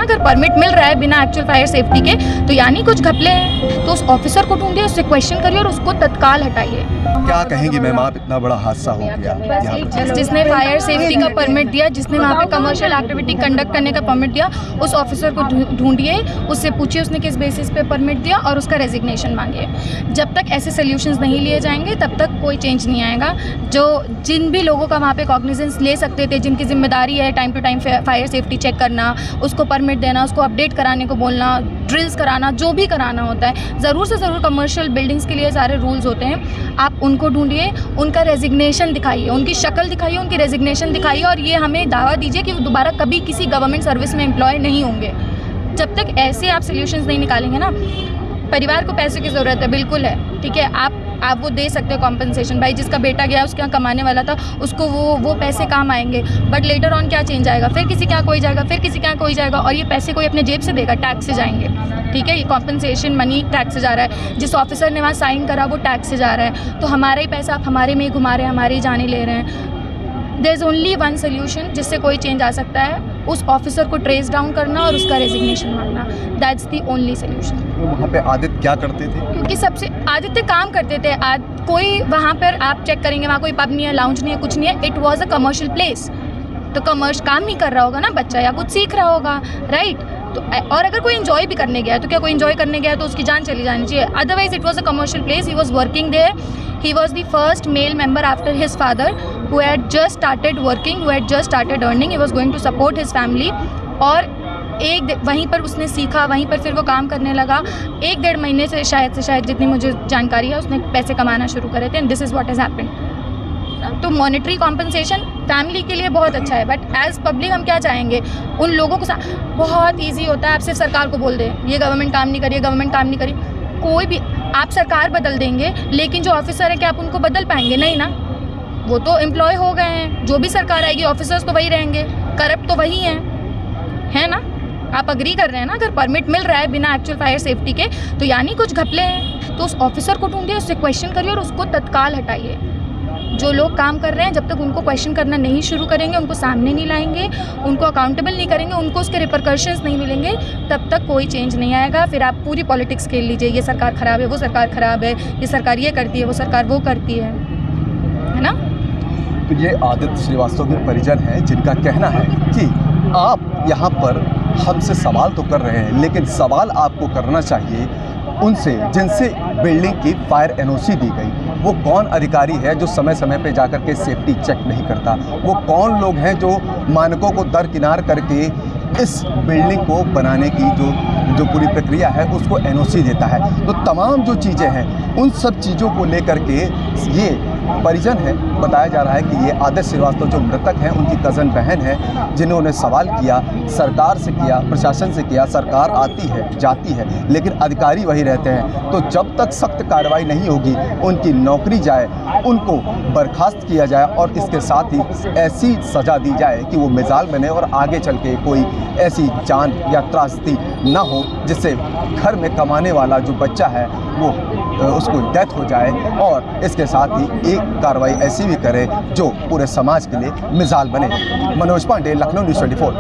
अगर परमिट मिल रहा है बिना एक्चुअल फायर सेफ्टी के तो यानी कुछ घपले हैं, तो उस ऑफिसर को ढूंढिए, उससे क्वेश्चन करिए और उसको तत्काल हटाइए। क्या कहेंगी मैम आप, इतना बड़ा हादसा हो गया यहाँ पर? जिसने फायर सेफ्टी का परमिट दिया, जिसने वहाँ पे कमर्शियल एक्टिविटी कंडक्ट करने का परमिट दिया, उस ऑफिसर को ढूंढिए, उससे पूछिए उसने किस बेसिस पे परमिट दिया और उसका रेजिग्नेशन मांगिए। जब तक ऐसे सोल्यूशंस नहीं लिए जाएंगे तब तक कोई चेंज नहीं आएगा। जिन भी लोगों का वहाँ पे कॉग्निजेंस ले सकते थे, जिनकी जिम्मेदारी है time to time fire safety check करना, उसको परमिट देना, उसको अपडेट कराने को बोलना, ड्रिल्स कराना, जो भी कराना होता है, ज़रूर से ज़रूर कमर्शियल बिल्डिंग्स के लिए सारे रूल्स होते हैं। आप उनको ढूंढिए, उनका रेजिग्नेशन दिखाइए, उनकी शक्ल दिखाइए, उनकी रेजिग्नेशन दिखाइए और ये हमें दावा दीजिए कि वो दोबारा कभी किसी गवर्नमेंट सर्विस में एम्प्लॉय नहीं होंगे। जब तक ऐसे आप सोल्यूशंस नहीं निकालेंगे ना, परिवार को पैसे की ज़रूरत है, बिल्कुल है, ठीक है, आप वो दे सकते हो कॉम्पनसेशन। भाई जिसका बेटा गया उसके यहाँ कमाने वाला था, उसको वो पैसे काम आएंगे, बट लेटर ऑन क्या चेंज आएगा, फिर किसी के यहाँ कोई जाएगा, फिर किसी के यहाँ कोई जाएगा और ये पैसे कोई अपने जेब से देगा, टैक्स से जाएंगे, ठीक है। ये कॉम्पनसेशन मनी टैक्स से जा रहा है, जिस ऑफिसर ने वहाँ साइन करा वो टैक्स से जा रहा है, तो हमारा ही पैसा आप हमारे में ही घुमा रहे हैं, हमारी ही जाने ले रहे हैं। There is only one solution जिससे कोई चेंज आ सकता है, उस ऑफिसर को ट्रेस डाउन करना और उसका रेजिग्नेशन मांगना, दैट्स दी ओनली सोल्यूशन। वहाँ पे आदित्य क्या करते थे? क्योंकि सबसे आदित्य काम करते थे, कोई वहाँ पर आप चेक करेंगे वहाँ कोई पब नहीं है, लाउंज नहीं है, कुछ नहीं है, it was a commercial place, तो कमर्श काम नहीं कर रहा होगा ना बच्चा, या कुछ सीख रहा होगा, राइट। तो और अगर कोई इन्जॉय भी करने गया है तो क्या कोई इन्जॉय करने गया है तो उसकी जान चली जानी चाहिए, otherwise it was a commercial place, he was working there, he was the first male member after his father who had just started working, who had just started earning, he was going to support his family। और वहीं पर उसने सीखा, वहीं पर फिर वो काम करने लगा, 1-1.5 महीने से शायद जितनी मुझे जानकारी है उसने पैसे कमाना शुरू करे थे, and this is what has happened. तो मॉनेटरी कॉम्पनसेशन फैमिली के लिए बहुत अच्छा है, बट एज पब्लिक हम क्या चाहेंगे, उन लोगों को बहुत ईजी होता है आप सिर्फ सरकार को बोल दे ये गवर्नमेंट काम नहीं करिए, गवर्नमेंट काम नहीं करिए, कोई भी आप सरकार बदल देंगे लेकिन जो ऑफिसर है क्या आप उनको बदल पाएंगे? नहीं ना, वो तो एम्प्लॉय हो गए हैं, जो भी सरकार आएगी ऑफिसर्स तो वही रहेंगे, करप्ट तो वही हैं, है ना। आप अग्री कर रहे हैं ना, अगर परमिट मिल रहा है बिना एक्चुअल फायर सेफ्टी के तो यानी कुछ घपले हैं, तो उस ऑफिसर को ढूंढिए, उससे क्वेश्चन करिए और उसको तत्काल हटाइए। जो लोग काम कर रहे हैं जब तक उनको क्वेश्चन करना नहीं शुरू करेंगे, उनको सामने नहीं लाएंगे, उनको अकाउंटेबल नहीं करेंगे, उनको उसके रिपरकशंस नहीं मिलेंगे, तब तक कोई चेंज नहीं आएगा। फिर आप पूरी पॉलिटिक्स खेल लीजिए, ये सरकार ख़राब है, वो सरकार ख़राब है, ये सरकार ये करती है, वो सरकार वो करती है ना। तो ये आदित्य श्रीवास्तव के परिजन हैं जिनका कहना है कि आप यहाँ पर हमसे सवाल तो कर रहे हैं, लेकिन सवाल आपको करना चाहिए उनसे जिनसे बिल्डिंग की फायर एनओसी दी गई। वो कौन अधिकारी है जो समय समय पे जाकर के सेफ्टी चेक नहीं करता? वो कौन लोग हैं जो मानकों को दरकिनार करके इस बिल्डिंग को बनाने की जो पूरी प्रक्रिया है उसको एनओसी देता है? तो तमाम जो चीज़ें हैं उन सब चीज़ों को लेकर के ये परिजन है, बताया जा रहा है कि ये आदित्य श्रीवास्तव जो मृतक हैं उनकी कज़न बहन है, जिन्होंने सवाल किया, सरकार से किया, प्रशासन से किया, सरकार आती है जाती है लेकिन अधिकारी वही रहते हैं। तो जब तक सख्त कार्रवाई नहीं होगी, उनकी नौकरी जाए, उनको बर्खास्त किया जाए और इसके साथ ही ऐसी सज़ा दी जाए कि वो मिसाल बने और आगे चल के कोई ऐसी जान या त्रासदी ना हो जिससे घर में कमाने वाला जो बच्चा है वो उसको डेथ हो जाए, और इसके साथ ही एक कार्रवाई ऐसी भी करे जो पूरे समाज के लिए मिसाल बने। मनोज पांडे, लखनऊ न्यूज़ 24।